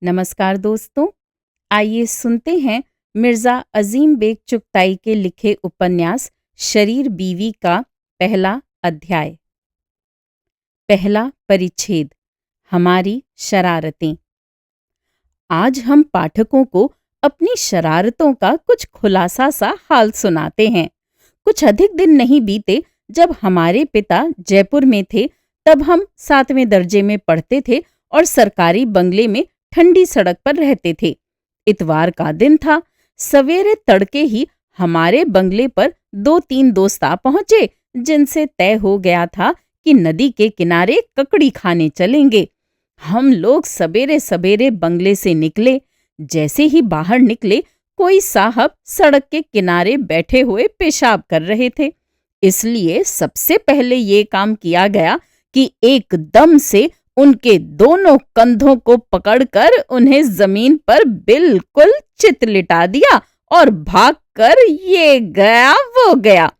नमस्कार दोस्तों, आइए सुनते हैं मिर्ज़ा अज़ीम बेग चुगताई के लिखे उपन्यास शरीर बीवी का पहला अध्याय। पहला परिच्छेद, हमारी शरारतें। आज हम पाठकों को अपनी शरारतों का कुछ खुलासा सा हाल सुनाते हैं। कुछ अधिक दिन नहीं बीते जब हमारे पिता जयपुर में थे, तब हम 7वें दर्जे में पढ़ते थे और सरकारी बंगले में ठंडी सड़क पर रहते थे। इतवार का दिन था। सवेरे तड़के ही हमारे बंगले पर 2-3 दोस्त आ पहुंचे, जिनसे तय हो गया था कि नदी के किनारे ककड़ी खाने चलेंगे। हम लोग सवेरे सवेरे बंगले से निकले। जैसे ही बाहर निकले, कोई साहब सड़क के किनारे बैठे हुए पेशाब कर रहे थे। इसलिए सबसे पहले ये काम किया गया कि एकदम से उनके दोनों कंधों को पकड़कर उन्हें जमीन पर बिल्कुल चित लिटा दिया और भागकर ये गया वो गया।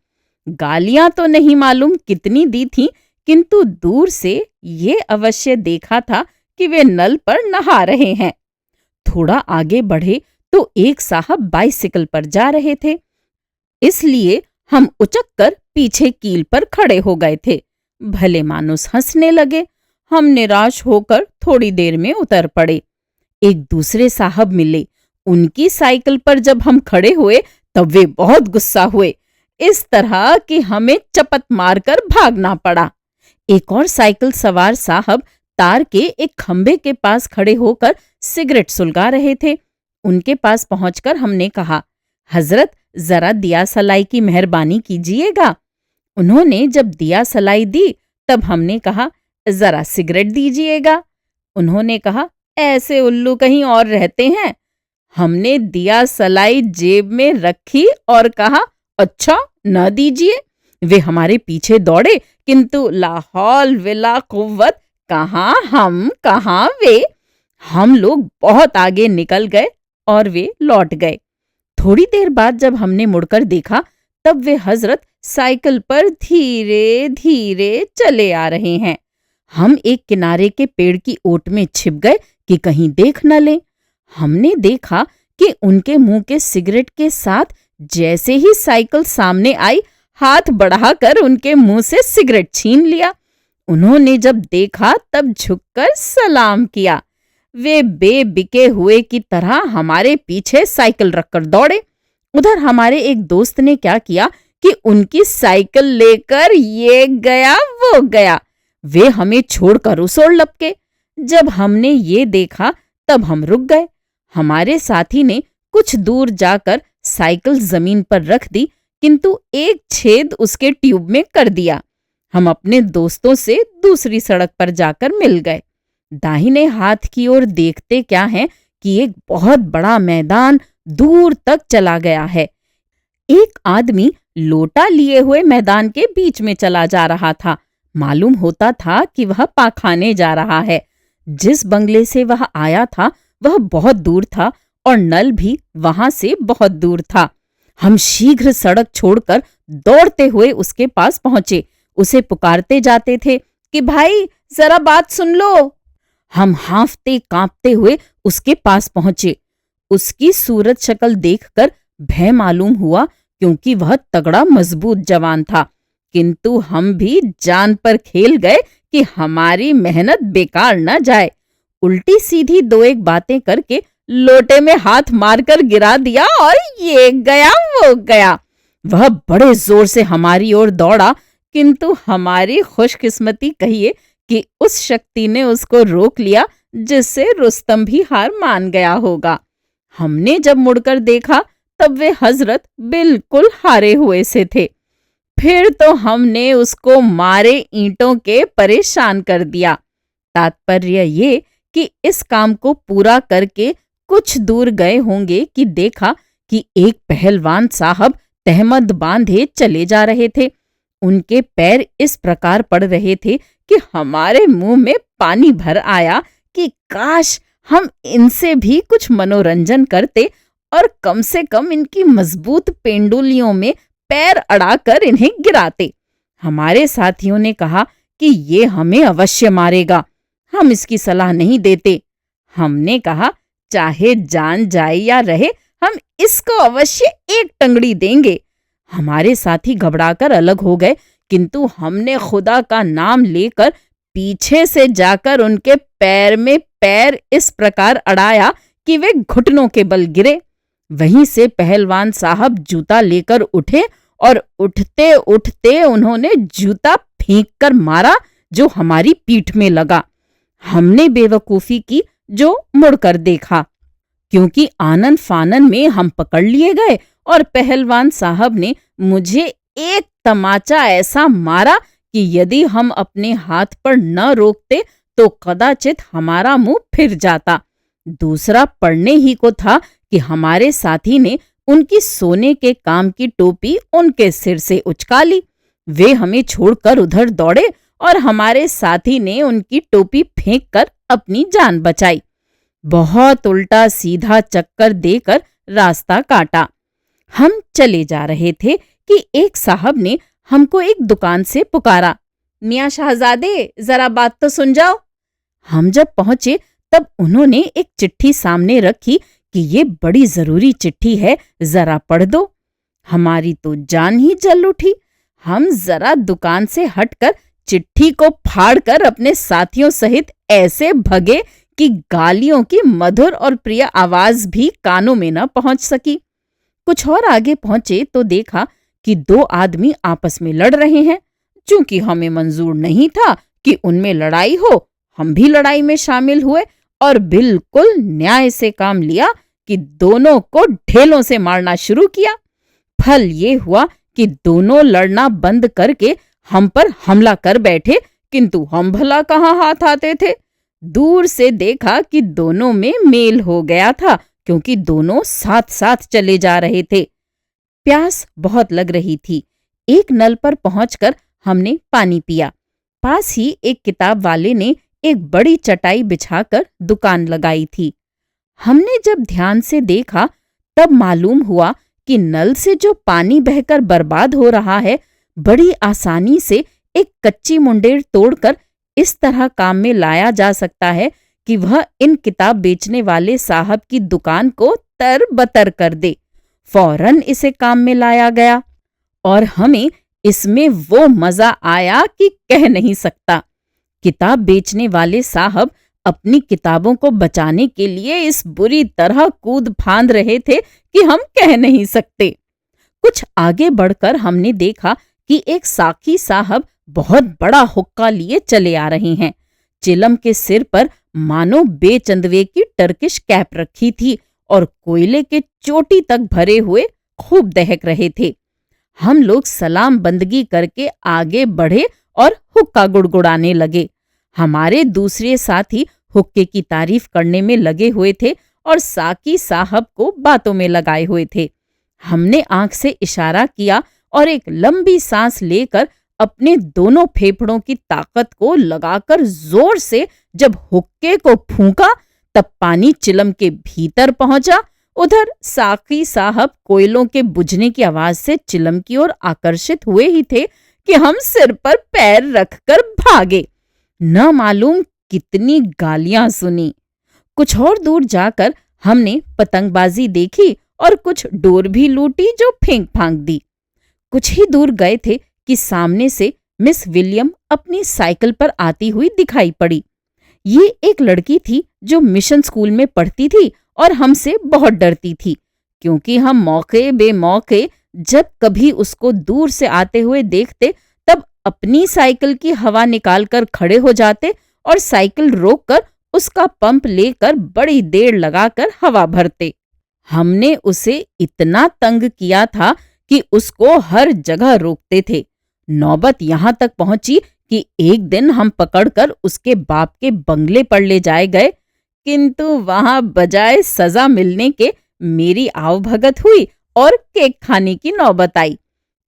गालियां तो नहीं मालूम कितनी दी थीं, किंतु दूर से ये अवश्य देखा था कि वे नल पर नहा रहे हैं। थोड़ा आगे बढ़े तो एक साहब बाइसिकल पर जा रहे थे, इसलिए हम उचककर पीछे कील पर खड़े हो गए थे। भले मानुस हंसने लगे। हम निराश होकर थोड़ी देर में उतर पड़े। एक दूसरे साहब मिले। उनकी साइकिल पर जब हम खड़े हुए तब वे बहुत गुस्सा हुए, इस तरह कि हमें चपत मारकर भागना पड़ा। एक और साइकिल सवार साहब तार के एक खंभे के पास खड़े होकर सिगरेट सुलगा रहे थे। उनके पास पहुंचकर हमने कहा, हजरत, जरा दिया सलाई की मेहरबानी कीजिएगा। उन्होंने जब दिया सलाई दी तब हमने कहा, जरा सिगरेट दीजिएगा। उन्होंने कहा, ऐसे उल्लू कहीं और रहते हैं। हमने दिया सलाई जेब में रखी और कहा, अच्छा न दीजिए। वे हमारे पीछे दौड़े, किंतु ला हौल विला कुव्वत, कहाँ हम कहाँ वे। हम लोग बहुत आगे निकल गए और वे लौट गए। थोड़ी देर बाद जब हमने मुड़कर देखा तब वे हजरत साइकिल पर धीरे धीरे चले आ रहे हैं। हम एक किनारे के पेड़ की ओट में छिप गए कि कहीं देख न लें। हमने देखा कि उनके मुंह के सिगरेट के साथ जैसे ही साइकिल सामने आई, हाथ बढ़ाकर उनके मुंह से सिगरेट छीन लिया। उन्होंने जब देखा तब झुककर सलाम किया। वे बेबिके हुए की तरह हमारे पीछे साइकिल रखकर दौड़े। उधर हमारे एक दोस्त ने क्या किया कि उनकी साइकिल लेकर ये गया वो गया। वे हमें छोड़कर उस ओर लपके। जब हमने ये देखा तब हम रुक गए। हमारे साथी ने कुछ दूर जाकर साइकिल जमीन पर रख दी, किंतु एक छेद उसके ट्यूब में कर दिया। हम अपने दोस्तों से दूसरी सड़क पर जाकर मिल गए। दाहिने हाथ की ओर देखते क्या है कि एक बहुत बड़ा मैदान दूर तक चला गया है। एक आदमी लोटा लिए हुए मैदान के बीच में चला जा रहा था। मालूम होता था कि वह पाखाने जा रहा है। जिस बंगले से वह आया था वह बहुत दूर था और नल भी वहां से बहुत दूर था। हम शीघ्र सड़क छोड़कर दौड़ते हुए उसके पास पहुंचे। उसे पुकारते जाते थे कि भाई जरा बात सुन लो। हम हांफते कांपते हुए उसके पास पहुंचे। उसकी सूरत शक्ल देखकर भय मालूम हुआ, क्योंकि वह तगड़ा मजबूत जवान था। किंतु हम भी जान पर खेल गए कि हमारी मेहनत बेकार न जाए। उल्टी सीधी दो एक बातें करके लोटे में हाथ मारकर गिरा दिया और ये गया वो गया। वह बड़े जोर से हमारी ओर दौड़ा, किंतु हमारी खुशकिस्मती कहिए कि उस शक्ति ने उसको रोक लिया, जिससे रुस्तम भी हार मान गया होगा। हमने जब मुड़कर देखा तब वे हजरत बिल्कुल हारे हुए से थे। फिर तो हमने उसको मारे ईंटों के परेशान कर दिया। तात्पर्य ये कि इस काम को पूरा करके कुछ दूर गए होंगे कि देखा कि एक पहलवान साहब तहमद बांधे चले जा रहे थे। उनके पैर इस प्रकार पड़ रहे थे कि हमारे मुंह में पानी भर आया कि काश हम इनसे भी कुछ मनोरंजन करते और कम से कम इनकी मजबूत पेंडुलियों में पैर अड़ाकर इन्हें गिराते। हमारे साथियों ने कहा कि ये हमें अवश्य मारेगा। हम इसकी सलाह नहीं देते। हमने कहा, चाहे जान जाए या रहे, हम इसको अवश्य एक टंगड़ी देंगे। हमारे साथी घबराकर अलग हो गए, किंतु हमने खुदा का नाम लेकर पीछे से जाकर उनके पैर में पैर इस प्रकार अड़ाया कि वे घुटनों के बल गिरे। वहीं से पहलवान साहब जूता लेकर उठे और उठते उठते उन्होंने जूता फेंक कर मारा, जो हमारी पीठ में लगा। हमने बेवकूफी की जो मुड़कर देखा, क्योंकि आनन फानन में हम पकड़ लिए गए और पहलवान साहब ने मुझे एक तमाचा ऐसा मारा कि यदि हम अपने हाथ पर न रोकते तो कदाचित हमारा मुंह फिर जाता। दूसरा पड़ने ही को था कि हमारे साथी ने उनकी सोने के काम की टोपी उनके सिर से उचका ली। वे हमें छोड़कर उधर दौड़े और हमारे साथी ने उनकी टोपी फेंककर अपनी जान बचाई। बहुत उल्टा सीधा चक्कर देकर रास्ता काटा। हम चले जा रहे थे कि एक साहब ने हमको एक दुकान से पुकारा, मियाँ शाहजादे, जरा बात तो सुन जाओ। हम जब पहुंचे तब उन्होंने एक चिट्ठी सामने रखी कि ये बड़ी जरूरी चिट्ठी है, जरा पढ़ दो। हमारी तो जान ही जल उठी। हम जरा दुकान से हटकर चिट्ठी को फाड़कर अपने साथियों सहित ऐसे भगे कि गालियों की मधुर और प्रिय आवाज भी कानों में न पहुंच सकी। कुछ और आगे पहुंचे तो देखा कि दो आदमी आपस में लड़ रहे हैं। चूंकि हमें मंजूर नहीं था कि उनमें लड़ाई हो, हम भी लड़ाई में शामिल हुए और बिल्कुल न्याय से काम लिया कि दोनों को ढेलों से मारना शुरू किया। फल ये हुआ कि दोनों लड़ना बंद करके हम पर हमला कर बैठे, किंतु हम भला कहाँ हाथ आते थे। दूर से देखा कि दोनों में मेल हो गया था, क्योंकि दोनों साथ साथ चले जा रहे थे। प्यास बहुत लग रही थी। एक नल पर पहुंचकर हमने पानी पिया। पास ही एक किताब वाले ने एक बड़ी चटाई बिछाकर दुकान लगाई थी। हमने जब ध्यान से देखा तब मालूम हुआ कि नल से जो पानी बहकर बर्बाद हो रहा है, बड़ी आसानी से एक कच्ची मुंडेर तोड़कर इस तरह काम में लाया जा सकता है कि वह इन किताब बेचने वाले साहब की दुकान को तर-बतर कर दे। फौरन इसे काम में लाया गया और हमें इसमें वो मजा आया कि कह नहीं सकता। किताब बेचने वाले साहब अपनी किताबों को बचाने के लिए इस बुरी तरह कूद फांद रहे थे कि हम कह नहीं सकते। कुछ आगे बढ़कर हमने देखा कि एक साकी साहब बहुत बड़ा हुक्का लिए चले आ रहे हैं। चिलम के सिर पर मानो बेचंदवे की टर्किश कैप रखी थी और कोयले के चोटी तक भरे हुए खूब दहक रहे थे। हम लोग सलाम बंदगी करके आगे बढ़े और हुक्का गुड़गुड़ाने लगे। हमारे दूसरे साथी हुक्के की तारीफ करने में लगे हुए थे और साकी साहब को बातों में लगाए हुए थे। हमने आंख से इशारा किया और एक लंबी सांस लेकर अपने दोनों फेफड़ों की ताकत को लगाकर जोर से जब हुक्के को फूंका तब पानी चिलम के भीतर पहुंचा। उधर साकी साहब कोयलों के बुझने की आवाज से चिलम की ओर आकर्षित हुए ही थे कि हम सिर पर पैर रखकर भागे। न मालूम कितनी गालियां सुनी। कुछ और दूर जाकर हमने पतंगबाजी देखी और कुछ डोर भी लूटी जो फेंक फांक दी। कुछ ही दूर गए थे कि सामने से मिस विलियम अपनी साइकिल पर आती हुई दिखाई पड़ी। ये एक लड़की थी जो मिशन स्कूल में पढ़ती थी और हमसे बहुत डरती थी, क्योंकि हम मौके बेमौके जब कभी उसको दूर से आते हुए देखते तब अपनी साइकिल की हवा निकालकर खड़े हो जाते और साइकिल रोककर उसका पंप लेकर बड़ी देर लगाकर हवा भरते। हमने उसे इतना तंग किया था कि उसको हर जगह रोकते थे। नौबत यहां तक पहुंची कि एक दिन हम पकड़कर उसके बाप के बंगले पर ले जाए गए, किंतु वहां बजाय सजा मिलने के मेरी आवभगत हुई और केक खाने की नौबत आई।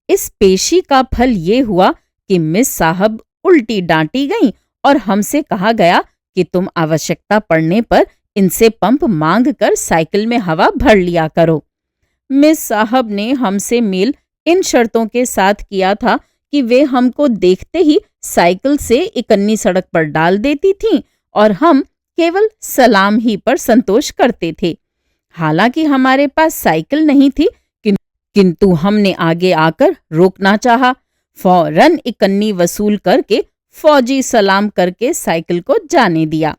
इस पेशी का फल ये हुआ कि मिस साहब उल्टी डांटी गईं और हमसे कहा गया कि तुम आवश्यकता पड़ने पर इनसे पंप मांग कर साइकिल में हवा भर लिया करो। मिस साहब ने हमसे मेल इन शर्तों के साथ किया था कि वे हमको देखते ही साइकिल से इकन्नी सड़क पर डाल देती थीं और हम केवल सलाम ही पर संतोष करते थे। हालांकि हमारे पास साइकिल नहीं थी, किंतु हमने आगे आकर रोकना चाहा। फौरन इकन्नी वसूल करके फौजी सलाम करके साइकिल को जाने दिया।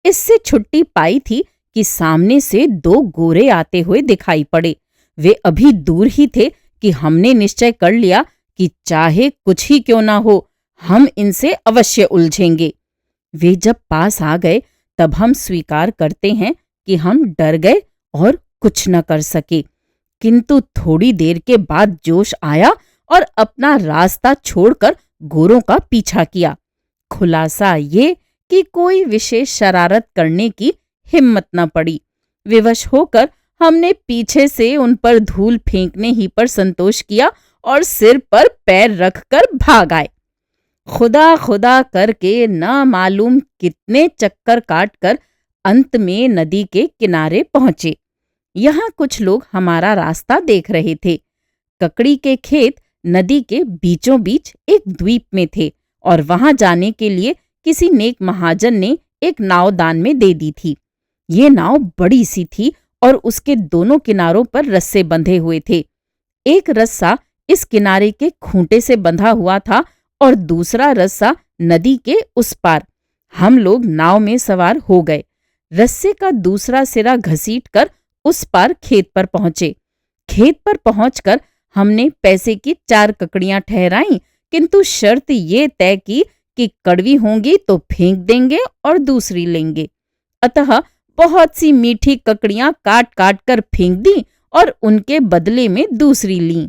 इससे छुट्टी पाई थी कि सामने से 2 गोरे आते हुए दिखाई पड़े। वे अभी दूर ही थे कि हमने निश्चय कर लिया कि चाहे कुछ ही क्यों ना हो, हम इनसे अवश्य उलझेंगे। वे जब पास आ गए तब हम स्वीकार करते हैं कि हम डर गए और कुछ न कर सके, किंतु थोड़ी देर के बाद जोश आया और अपना रास्ता छोड़कर गोरों का पीछा किया। खुलासा ये कि कोई विशेष शरारत करने की हिम्मत न पड़ी। विवश होकर हमने पीछे से उन पर धूल फेंकने ही पर संतोष किया और सिर पर पैर रखकर भाग आए। खुदा खुदा करके न मालूम कितने चक्कर काटकर अंत में नदी के किनारे पहुंचे। यहाँ कुछ लोग हमारा रास्ता देख रहे थे। ककड़ी के खेत नदी के बीचों बीच एक द्वीप में थे और वहां जाने के लिए किसी नेक महाजन ने एक नाव दान में दे दी थी। ये नाव बड़ी सी थी और उसके दोनों किनारों पर रस्से बंधे हुए थे। एक रस्सा इस किनारे के खूंटे से बंधा हुआ था और दूसरा रस्सा नदी के उस पार। हम लोग नाव में सवार हो गए। रस्से का दूसरा सिरा घसीटकर उस पार खेत पर पहुंचे। खेत पर पहुंचकर हमने पैसे की 4 ककड़ियां ठहराईं, किंतु शर्त ये तय की कि कड़वी होंगी तो फेंक देंगे और दूसरी लेंगे। अतः बहुत सी मीठी ककड़ियां काट काट कर फेंक दी और उनके बदले में दूसरी लीं।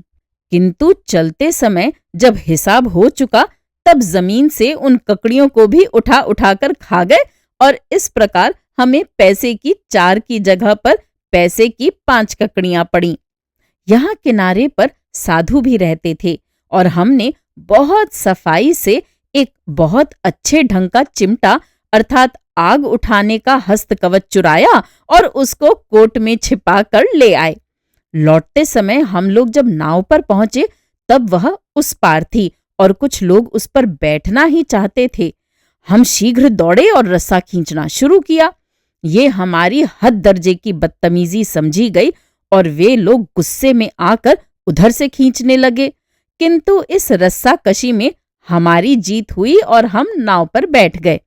किंतु चलते समय जब हिसाब हो चुका तब जमीन से उन ककड़ियों को भी उठा उठाकर खा गए और इस प्रकार हमें पैसे की 4 की जगह पर पैसे की 5 ककड़ियां पड़ीं। यहाँ किनारे पर साधु भी रहते थे और हमने बहुत सफाई से एक बहुत अच्छे ढंग का चिमटा अर्थात आग उठाने का हस्तकवच चुराया और उसको कोट में छिपा कर ले आए। लौटते समय हम लोग जब नाव पर पहुंचे तब वह उस पार थी और कुछ लोग उस पर बैठना ही चाहते थे। हम शीघ्र दौड़े और रस्सा खींचना शुरू किया। ये हमारी हद दर्जे की बदतमीजी समझी गई और वे लोग गुस्से में आकर उधर से खींचने लगे, किंतु इस रस्सा कशी में हमारी जीत हुई और हम नाव पर बैठ गए।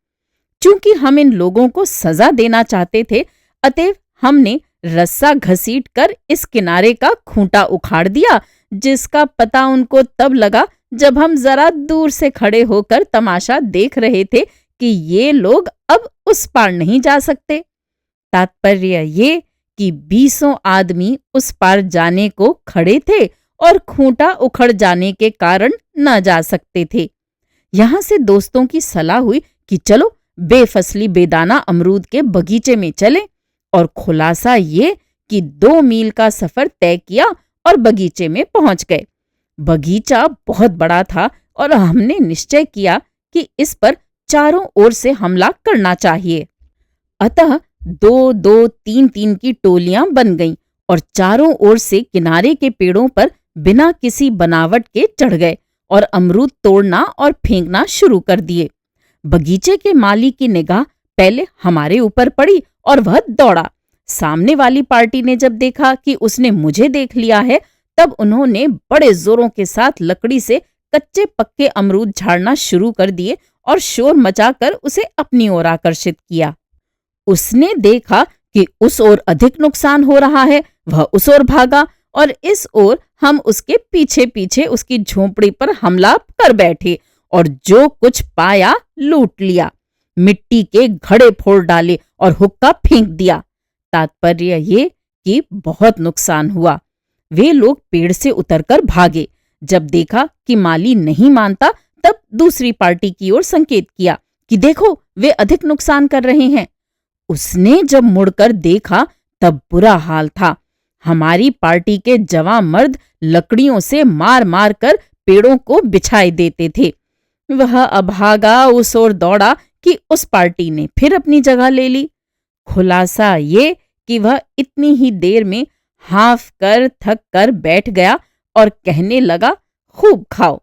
चूंकि हम इन लोगों को सजा देना चाहते थे, अतएव हमने रस्सा घसीट कर इस किनारे का खूंटा उखाड़ दिया, जिसका पता उनको तब लगा जब हम जरा दूर से खड़े होकर तमाशा देख रहे थे कि ये लोग अब उस पार नहीं जा सकते। तात्पर्य ये कि 20 आदमी उस पार जाने को खड़े थे और खूंटा उखड़ जाने के कारण न जा सकते थे। यहां से दोस्तों की सलाह हुई कि चलो बेफसली बेदाना अमरूद के बगीचे में चलें, और खुलासा ये कि 2 मील का सफर तय किया और बगीचे में पहुंच गए। बगीचा बहुत बड़ा था और हमने निश्चय किया कि इस पर चारों ओर से हमला करना चाहिए। अतः 2-2, 3-3 की टोलियां बन गईं और चारों ओर से किनारे के पेड़ों पर बिना किसी बनावट के चढ़ गए और अमरूद तोड़ना और फेंकना शुरू कर दिए। बगीचे के माली की निगाह पहले हमारे ऊपर पड़ी और वह दौड़ा। सामने वाली पार्टी ने जब देखा कि उसने मुझे देख लिया है, तब उन्होंने बड़े जोरों के साथ लकड़ी से कच्चे पक्के अमरूद झाड़ना शुरू कर दिए और शोर मचाकर उसे अपनी ओर आकर्षित किया। उसने देखा कि उस ओर अधिक नुकसान हो रहा है, वह उस ओर भागा और इस ओर हम उसके पीछे पीछे उसकी झोंपड़ी पर हमला कर बैठे और जो कुछ पाया लूट लिया। मिट्टी के घड़े फोड़ डाले और हुक्का फेंक दिया। तात्पर्य ये कि बहुत नुकसान हुआ। वे लोग पेड़ से उतरकर भागे। जब देखा कि माली नहीं मानता, तब दूसरी पार्टी की ओर संकेत किया कि देखो वे अधिक नुकसान कर रहे हैं। उसने जब मुड़कर देखा तब बुरा हाल था। हमारी पार्टी के जवान मर्द लकड़ियों से मार मार कर पेड़ों को बिछाए देते थे। वह अभागा उस ओर दौड़ा कि उस पार्टी ने फिर अपनी जगह ले ली। खुलासा ये कि वह इतनी ही देर में हाफ कर थक कर बैठ गया और कहने लगा, खूब खाओ।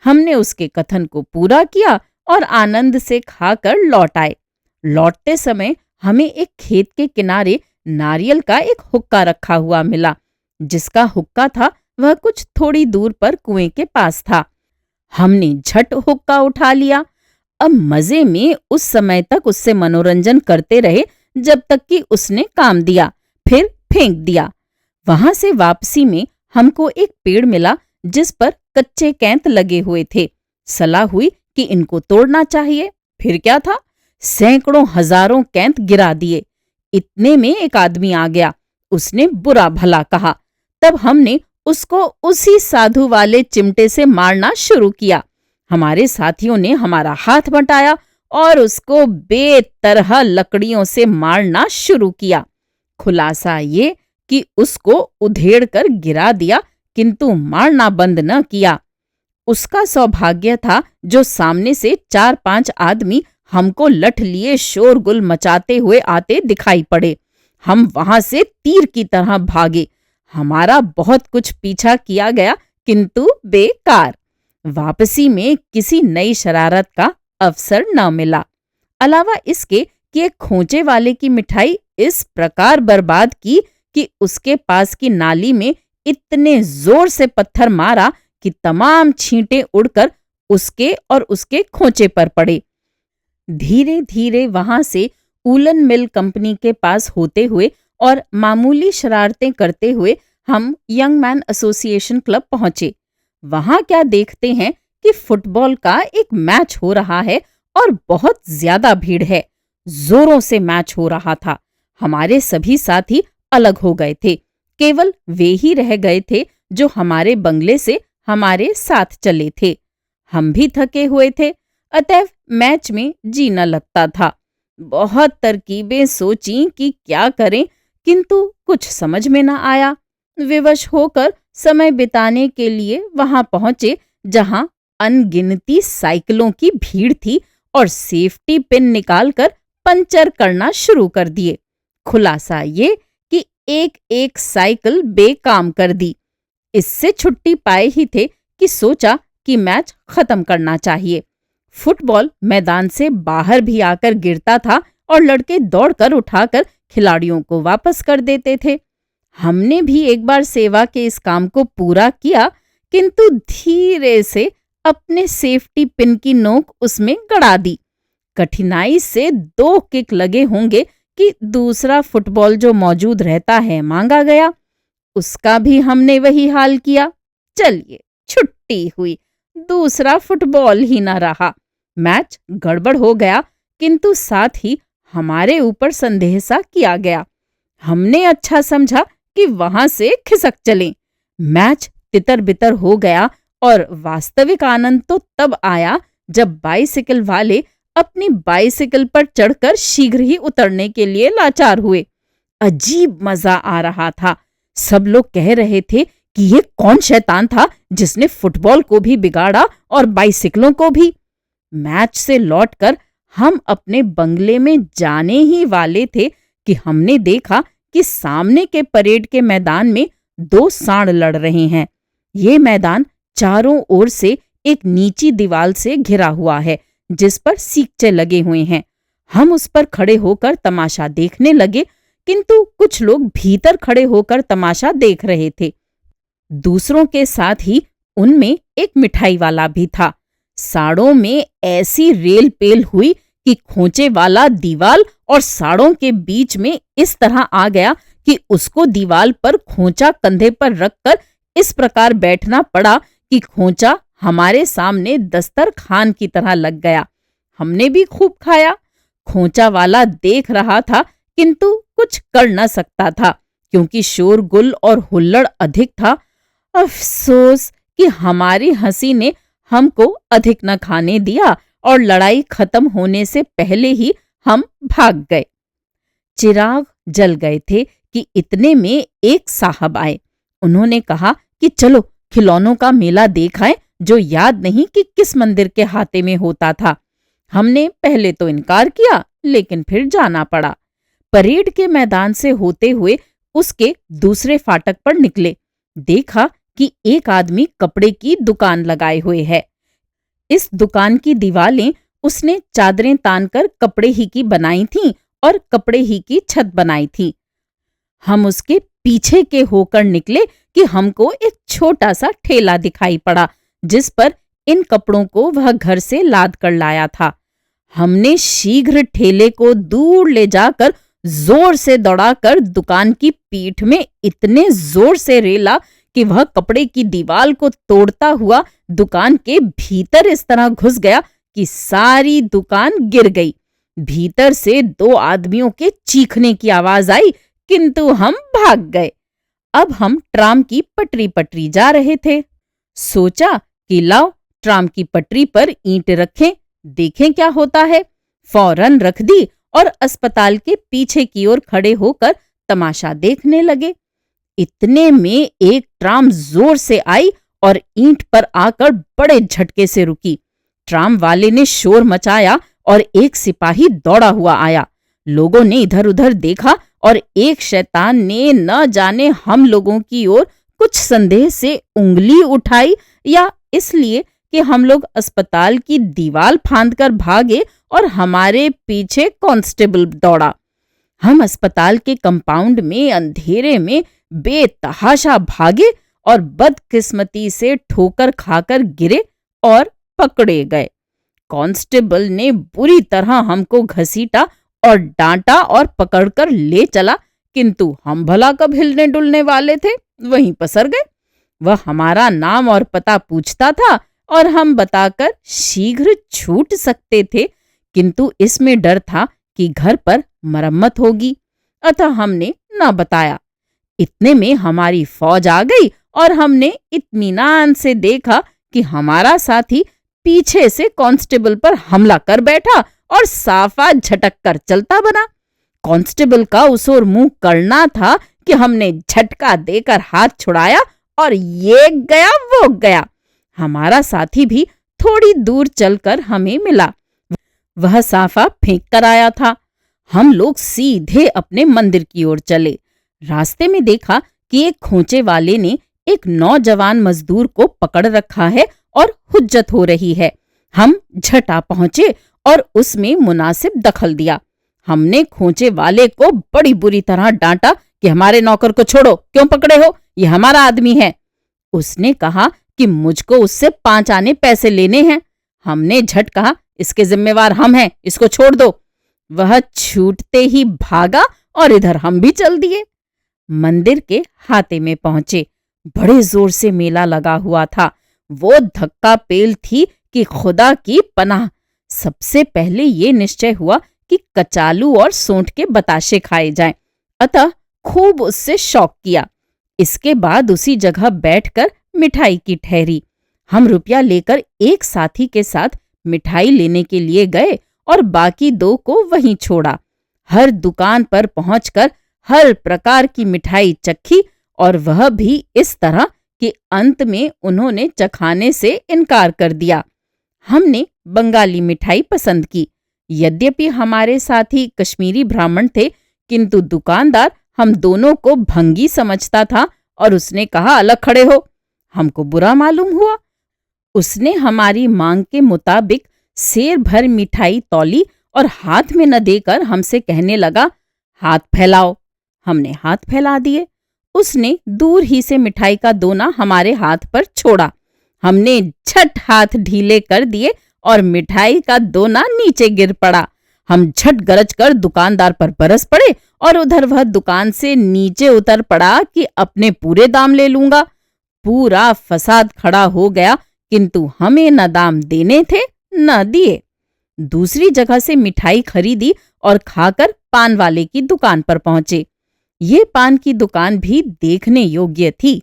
हमने उसके कथन को पूरा किया और आनंद से खाकर लौट आए। लौटते समय हमें एक खेत के किनारे नारियल का एक हुक्का रखा हुआ मिला। जिसका हुक्का था वह कुछ थोड़ी दूर पर कुएं के पास था। हमने झट हुक्का उठा लिया। अब मजे में उस समय तक उससे मनोरंजन करते रहे जब तक कि उसने काम दिया, फिर फेंक दिया। वहां से वापसी में हमको एक पेड़ मिला जिस पर कच्चे कैंत लगे हुए थे। सलाह हुई कि इनको तोड़ना चाहिए। फिर क्या था, सैकड़ों हजारों कैंत गिरा दिए। इतने में एक आदमी आ गया। उसने बुरा भला कहा। तब हमने उसको उसी साधु वाले चिमटे से मारना शुरू किया। हमारे साथियों ने हमारा हाथ बंटाया और उसको बेतरह लकड़ियों से मारना शुरू किया। खुलासा ये कि उसको उधेड़ कर गिरा दिया, किंतु मारना बंद न किया। उसका सौभाग्य था जो सामने से 4-5 आदमी हमको लठ लिए शोरगुल मचाते हुए आते दिखाई पड़े। हम वहां से तीर की तरह भागे। हमारा बहुत कुछ पीछा किया गया, किंतु बेकार। वापसी में किसी नई शरारत का अवसर न मिला। अलावा इसके कि एक खोंचे वाले की मिठाई इस प्रकार बर्बाद की कि उसके पास की नाली में इतने जोर से पत्थर मारा कि तमाम छींटे उड़कर उसके और उसके खोंचे पर पड़े। धीरे धीरे वहां से ऊलन मिल कंपनी के पास होते हुए और मामूली शरारतें करते हुए हम यंग मैन एसोसिएशन क्लब पहुंचे। वहां क्या देखते हैं कि फुटबॉल का एक मैच हो रहा है और बहुत ज्यादा भीड़ है। जोरों से मैच हो रहा था। हमारे सभी साथी अलग हो गए थे। केवल वे ही रह गए थे जो हमारे बंगले से हमारे साथ चले थे। हम भी थके हुए थे, अतएव मैच में जी न लगता था। बहुत तरकीबें सोची कि क्या करें, किंतु कुछ समझ में न आया। विवश होकर समय बिताने के लिए वहां पहुंचे जहां अनगिनती साइकिलों की भीड़ थी और सेफ्टी पिन निकालकर पंचर करना शुरू कर दिए। खुलासा ये कि एक एक साइकिल बेकाम कर दी। इससे छुट्टी पाए ही थे कि सोचा कि मैच खत्म करना चाहिए। फुटबॉल मैदान से बाहर भी आकर गिरता था और लड़के दौड़कर उठाकर खिलाड़ियों को वापस कर देते थे। हमने भी एक बार सेवा के इस काम को पूरा किया, किंतु धीरे से अपने सेफ्टी पिन की नोक उसमें गड़ा दी। कठिनाई से 2 किक लगे होंगे कि दूसरा फुटबॉल जो मौजूद रहता है मांगा गया। उसका भी हमने वही हाल किया। चलिए, छुट्टी हुई। दूसरा फुटबॉल ही न रहा। मैच गड़बड़ हो गया, किंतु साथ ही हमारे ऊपर संदेह सा किया गया। हमने अच्छा समझा कि वहां से खिसक चलें। मैच तितर बितर हो गया और वास्तविक आनंद तो तब आया जब बाइसिकल वाले अपनी बाइसिकल पर चढ़कर शीघ्र ही उतरने के लिए लाचार हुए। अजीब मजा आ रहा था। सब लोग कह रहे थे कि ये कौन शैतान था जिसने फुटबॉल को भी बिगाड़ा और बाइसिकलों को भी। मैच से लौटकर हम अपने बंगले में जाने ही वाले थे कि हमने देखा कि सामने के परेड के मैदान में 2 सांड लड़ रहे हैं। ये मैदान चारों ओर से एक नीची दीवार से घिरा हुआ है जिस पर सीकचे लगे हुए हैं। हम उस पर खड़े होकर तमाशा देखने लगे, किंतु कुछ लोग भीतर खड़े होकर तमाशा देख रहे थे। दूसरों के साथ ही उनमें एक मिठाई वाला भी था। साड़ों में ऐसी रेल पेल हुई कि खोंचे वाला दीवाल और साड़ों के बीच में इस तरह आ गया कि उसको दीवाल पर खोंचा कंधे पर रखकर इस प्रकार बैठना पड़ा कि खोंचा हमारे सामने दस्तरखान की तरह लग गया। हमने भी खूब खाया। खोंचा वाला देख रहा था, किंतु कुछ कर न सकता था क्योंकि शोरगुल और हुल्लड़ अधिक था। अफसोस कि हमारी हंसी ने हमको अधिक न खाने दिया और लड़ाई खत्म होने से पहले ही हम भाग गए। चिराग जल गए थे कि इतने में एक साहब आए। उन्होंने कहा कि चलो खिलौनों का मेला देख आएं, जो याद नहीं कि किस मंदिर के हाथे में होता था। हमने पहले तो इनकार किया, लेकिन फिर जाना पड़ा। परेड के मैदान से होते हुए उसके दूसरे फाटक पर निकले। देखा कि एक आदमी कपड़े की दुकान लगाए हुए है। इस दुकान की दीवारें उसने चादरें तानकर कपड़े ही की बनाई थीं और कपड़े ही की छत बनाई थी। हम उसके पीछे के होकर निकले कि हमको एक छोटा सा ठेला दिखाई पड़ा जिस पर इन कपड़ों को वह घर से लाद कर लाया था। हमने शीघ्र ठेले को दूर ले जाकर जोर से दौड़ाकर दुकान की पीठ में इतने जोर से रेला कि वह कपड़े की दीवार को तोड़ता हुआ दुकान के भीतर इस तरह घुस गया कि सारी दुकान गिर गई। भीतर से 2 आदमियों के चीखने की आवाज आई, किंतु हम भाग गए। अब हम ट्राम की पटरी जा रहे थे। सोचा कि लाओ ट्राम की पटरी पर ईंट रखें, देखें क्या होता है। फौरन रख दी और अस्पताल के पीछे की ओर खड़े होकर तमाशा देखने लगे। इतने में एक ट्राम जोर से आई और ईंट पर आकर बड़े झटके से रुकी। ट्राम वाले ने शोर मचाया और एक सिपाही दौड़ा हुआ आया। लोगों ने इधर उधर देखा और एक शैतान ने न जाने हम लोगों की ओर कुछ संदेह से उंगली उठाई, या इसलिए कि हम लोग अस्पताल की दीवार फांदकर भागे और हमारे पीछे कांस्टेबल दौड़ा। हम अस्पताल के कंपाउंड में अंधेरे में बेतहाशा भागे और बदकिस्मती से ठोकर खाकर गिरे और पकड़े गए। कांस्टेबल ने बुरी तरह हमको घसीटा और डांटा और पकड़कर ले चला, किंतु हम भला कब हिलने डुलने वाले थे, वहीं पसर गए। वह हमारा नाम और पता पूछता था और हम बताकर शीघ्र छूट सकते थे, किंतु इसमें डर था कि घर पर मरम्मत होगी, अतः हमने न बताया। इतने में हमारी फौज आ गई और हमने इत्मीनान से देखा कि हमारा साथी पीछे से कांस्टेबल पर हमला कर बैठा और साफा झटक कर चलता बना। कांस्टेबल का उस ओर मुंह करना था कि हमने झटका देकर हाथ छुड़ाया और ये गया वो गया। हमारा साथी भी थोड़ी दूर चलकर हमें मिला। वह साफा फेंक कर आया था। हम लोग सीधे अपने मंदिर की ओर चले। रास्ते में देखा कि एक खोंचे वाले ने एक नौजवान मजदूर को पकड़ रखा है और हुज्जत हो रही है। हम झटा पहुंचे और उसमें मुनासिब दखल दिया। हमने खोंचे वाले को बड़ी बुरी तरह डांटा कि हमारे नौकर को छोड़ो, क्यों पकड़े हो, ये हमारा आदमी है। उसने कहा कि मुझको उससे 5 आने पैसे लेने हैं। हमने झट कहा, इसके जिम्मेवार हम हैं, इसको छोड़ दो। वह छूटते ही भागा और इधर हम भी चल दिए। मंदिर के हाथे में पहुंचे। बड़े जोर से मेला लगा हुआ था। वो धक्का पेल थी कि खुदा की पनाह। सबसे पहले ये निश्चय हुआ कि कचालू और सोंठ के बताशे खाए जाएं, अतः खूब उससे शौक किया। इसके बाद उसी जगह बैठकर मिठाई की ठहरी। हम रुपया लेकर एक साथी के साथ मिठाई लेने के लिए गए और बाकी 2 को वहीं छोड़ा। हर दुकान पर पहुंचकर हर प्रकार की मिठाई चखी और वह भी इस तरह कि अंत में उन्होंने चखाने से इनकार कर दिया। हमने बंगाली मिठाई पसंद की। यद्यपि हमारे साथी कश्मीरी ब्राह्मण थे, किंतु दुकानदार हम दोनों को भंगी समझता था और उसने कहा, अलग खड़े हो। हमको बुरा मालूम हुआ। उसने हमारी मांग के मुताबिक सेर भर मिठाई तौली और हाथ में न देकर हमसे कहने लगा, हाथ फैलाओ। हमने हाथ फैला दिए। उसने दूर ही से मिठाई का दोना हमारे हाथ पर छोड़ा। हमने झट हाथ ढीले कर दिए और मिठाई का दोना नीचे गिर पड़ा। हम झट गरज कर दुकानदार पर बरस पड़े और उधर वह दुकान से नीचे उतर पड़ा कि अपने पूरे दाम ले लूंगा। पूरा फसाद खड़ा हो गया, किंतु हमें न दाम देने थे न दिए। दूसरी जगह से मिठाई खरीदी और खाकर पान वाले की दुकान पर पहुंचे। ये पान की दुकान भी देखने योग्य थी।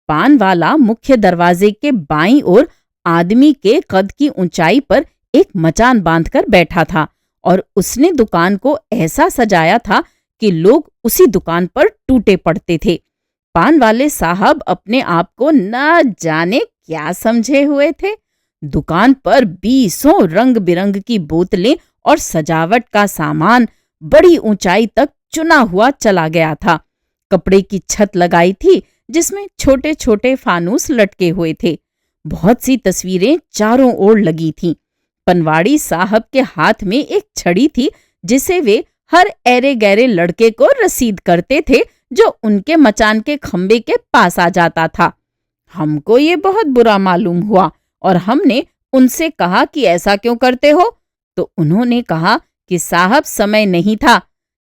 पान वाला मुख्य दरवाजे के बाईं ओर आदमी के कद की ऊंचाई पर एक मचान बांधकर बैठा था और उसने दुकान को ऐसा सजाया था कि लोग उसी दुकान पर टूटे पड़ते थे। पान वाले साहब अपने आप को न जाने क्या समझे हुए थे। दुकान पर 20 रंग बिरंग की बोतलें और सजावट का सामान बड़ी ऊंचाई तक चुना हुआ चला गया था। कपड़े की छत लगाई थी जिसमें छोटे छोटे फानूस लटके हुए थे। बहुत सी तस्वीरें चारों ओर लगी थीं। पनवाड़ी साहब के हाथ में एक छड़ी थी जिसे वे हर ऐरे गैरे लड़के को रसीद करते थे जो उनके मचान के खंबे के पास आ जाता था। हमको ये बहुत बुरा मालूम हुआ और हमने उनसे कहा कि ऐसा क्यों करते हो? तो उन्होंने कहा कि साहब समय नहीं था।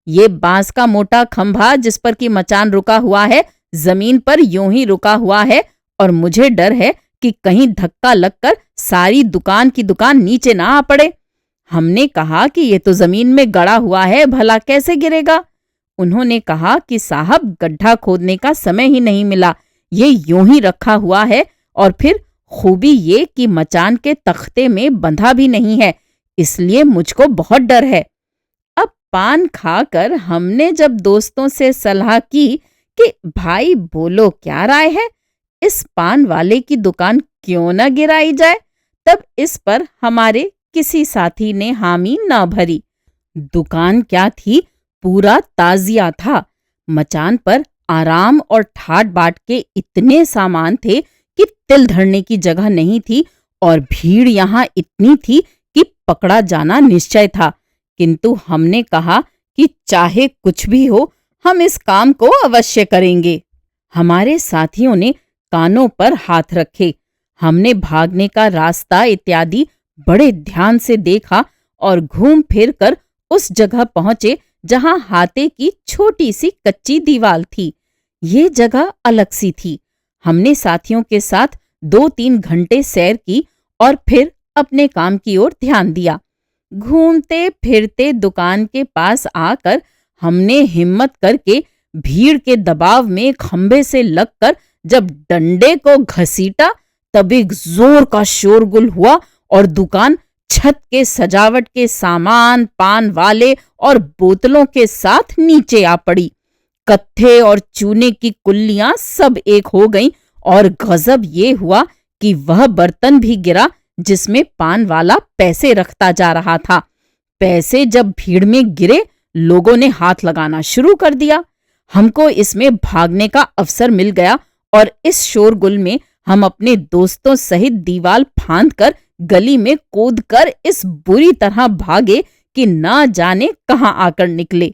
ये बांस का मोटा खंभा जिस पर कि मचान रुका हुआ है, जमीन पर यूं ही रुका हुआ है और मुझे डर है कि कहीं धक्का लगकर सारी दुकान की दुकान नीचे ना आ पड़े। हमने कहा कि ये तो जमीन में गड़ा हुआ है, भला कैसे गिरेगा? उन्होंने कहा कि साहब गड्ढा खोदने का समय ही नहीं मिला, ये यूं ही रखा हुआ है और फिर खूबी ये कि मचान के तख्ते में बंधा भी नहीं है, इसलिए मुझको बहुत डर है। अब पान खाकर हमने जब दोस्तों से सलाह की कि भाई बोलो क्या राय है, इस पान वाले की दुकान क्यों न गिराई जाए, तब इस पर हमारे किसी साथी ने हामी न भरी। दुकान क्या थी, पूरा ताजिया था। मचान पर आराम और ठाट बाट के इतने सामान थे कि तिल धरने की जगह नहीं थी और भीड़ यहाँ इतनी थी कि पकड़ा जाना निश्चय था। किंतु हमने कहा कि चाहे कुछ भी हो, हम इस काम को अवश्य करेंगे। हमारे साथियों ने कानों पर हाथ रखे। हमने भागने का रास्ता इत्यादि बड़े ध्यान से देखा और घूम फिर कर उस जगह पहुंचे जहां हाथे की छोटी सी कच्ची दीवार थी। ये जगह अलग सी थी। हमने साथियों के साथ 2-3 घंटे सैर की और फिर अपने काम की ओर ध्यान दिया। घूमते फिरते दुकान के पास आकर हमने हिम्मत करके भीड़ के दबाव में खंबे से लगकर जब डंडे को घसीटा, तब एक जोर का शोरगुल हुआ और दुकान छत के सजावट के सामान, पान वाले और बोतलों के साथ नीचे आ पड़ी। कत्थे और चूने की कुल्लियां सब एक हो गईं और गजब ये हुआ कि वह बर्तन भी गिरा जिसमें पान वाला पैसे रखता जा रहा था। पैसे जब भीड़ में गिरे, लोगों ने हाथ लगाना शुरू कर दिया। हमको इसमें भागने का अवसर मिल गया और इस शोरगुल में हम अपने दोस्तों सहित दीवार फांदकर गली में कूदकर इस बुरी तरह भागे कि ना जाने कहां आकर निकले।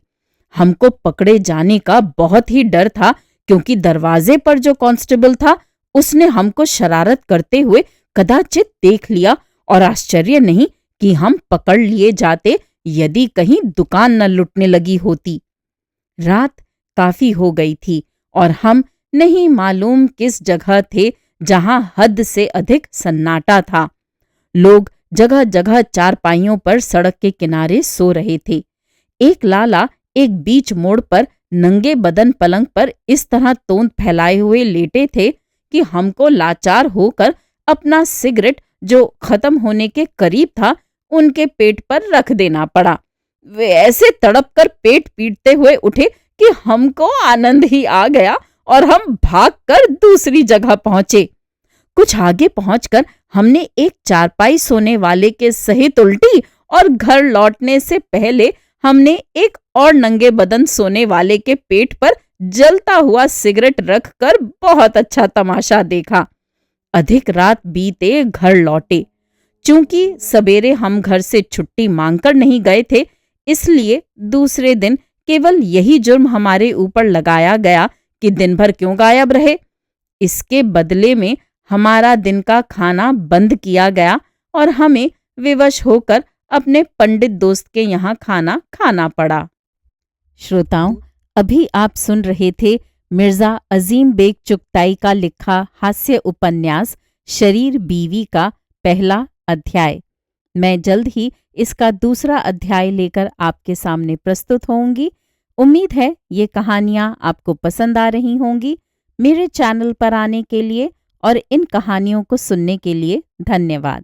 हमको पकड़े जाने का बहुत ही डर था, क्योंकि दरवाजे पर जो कांस्टेबल था उसने हमको शरारत करते हुए कदाचित देख लिया और आश्चर्य नहीं कि हम पकड़ लिए जाते यदि कहीं दुकान न लुटने लगी होती। रात काफी हो गई थी और हम नहीं मालूम किस जगह थे जहां हद से अधिक सन्नाटा था। लोग जगह जगह चारपाइयों पर सड़क के किनारे सो रहे थे। एक लाला एक बीच मोड़ पर नंगे बदन पलंग पर इस तरह तोंद फैलाए हुए लेटे थे कि हमको लाचार होकर अपना सिगरेट, जो खत्म होने के करीब था, उनके पेट पर रख देना पड़ा। वे ऐसे तड़प कर पेट पीटते हुए उठे कि हमको आनंद ही आ गया और हम भागकर दूसरी जगह पहुंचे। कुछ आगे पहुंचकर हमने एक चारपाई सोने वाले के सहित उल्टी और घर लौटने से पहले हमने एक और नंगे बदन सोने वाले के पेट पर जलता हुआ सिगरेट रखकर बहुत अच्छा तमाशा देखा। अधिक रात बीते घर लौटे। चूंकि सवेरे हम घर से छुट्टी मांगकर नहीं गए थे, इसलिए दूसरे दिन केवल यही जुर्म हमारे ऊपर लगाया गया कि दिन भर क्यों गायब रहे। इसके बदले में हमारा दिन का खाना बंद किया गया और हमें विवश होकर अपने पंडित दोस्त के यहाँ खाना खाना पड़ा। श्रोताओं, अभी आप सुन रहे थे मिर्जा अजीम बेग चुगताई का लिखा हास्य उपन्यास शरीर बीवी का पहला अध्याय। मैं जल्द ही इसका दूसरा अध्याय लेकर आपके सामने प्रस्तुत होंगी। उम्मीद है ये कहानियां आपको पसंद आ रही होंगी। मेरे चैनल पर आने के लिए और इन कहानियों को सुनने के लिए धन्यवाद।